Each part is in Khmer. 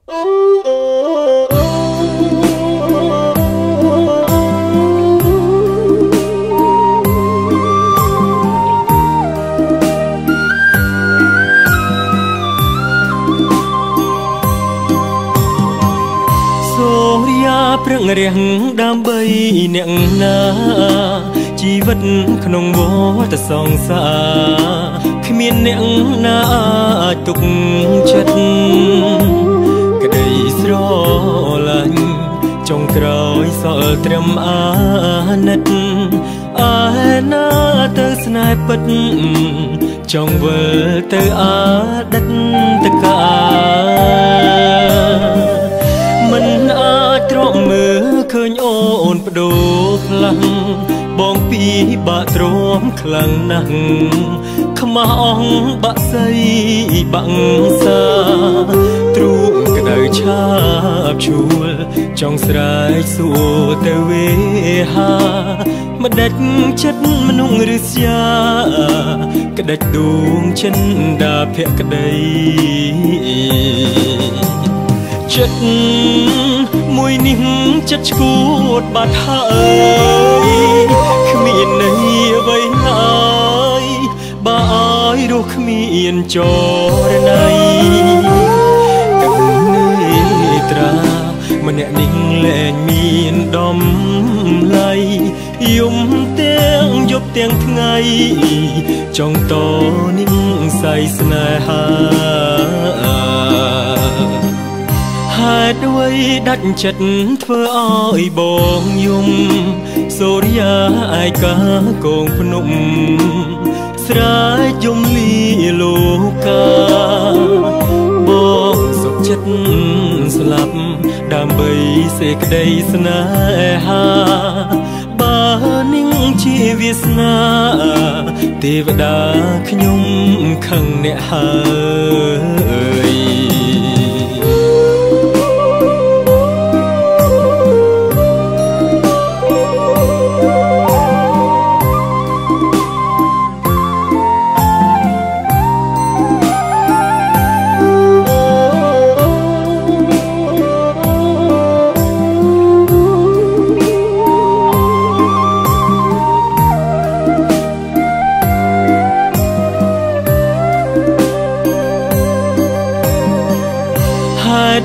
ព្រឹងរាំងដើម្បីអ្នកណាជីវិតក្នុងវដ្តសង្សារគ្មានអ្នកណាអាចទុកចិត្តក្តីស្រឡាញ់ចុងក្រោយសល់ត្រឹមអាណិតឯណាទៅស្នេហ៍ពិតចង់វិលទៅអតីតកាលមិនអាចទ្រាំមើលឃើញអូនបដូរខ្លាំងបងពីបាក់ទ្រាំខ្លាំងណាស់ខ្មាស់អងបាក់សៃបាក់សាទ្រូងក្តៅឆាបឈួលចង់ស្រែកសួរទៅវេហាម្ដេចចិត្តមនុស្សឬស្យាក្ដេចដួងចិនដាភក្តីចិត្តមួយនេះចិត្តឈួតបាត់ហើយគ្មានន័យអ្វីឡើយបើឲ្យរស់គ្មានចរណៃទឹកនេត្រាម្នាក់នេះលែងមានដំឡៃយំទាំងយប់ទាំងថ្ងៃចង់តនឹងស័យស្នេហាហេតុអ្វីដាច់ចិត្តធ្វើឲ្យបងយំសូរិយាឯកាកងភ្នំស្រែកយំលីលោកាបងសុខចិត្តស្លាប់ដើម្បីសេចក្តីស្នេហាបើនឹងជាវាសនាទេវតាខ្ញុំខឹងអ្នកហើយ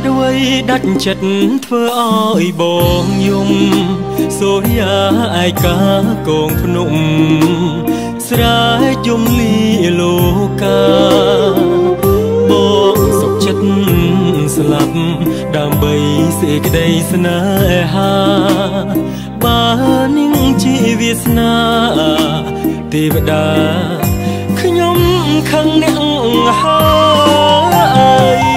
ด้วยดัดចិត្តធ្វើឲ្យបងយំសូរិយាឯកាកងភ្នំស្រែកយំលីលោកាបងសុខចិត្តស្លាប់ដើម្បីសេចក្តីស្នេហាបើនឹងជាវាសនាទេវតាខ្ញុំខឹងអ្នកហើយ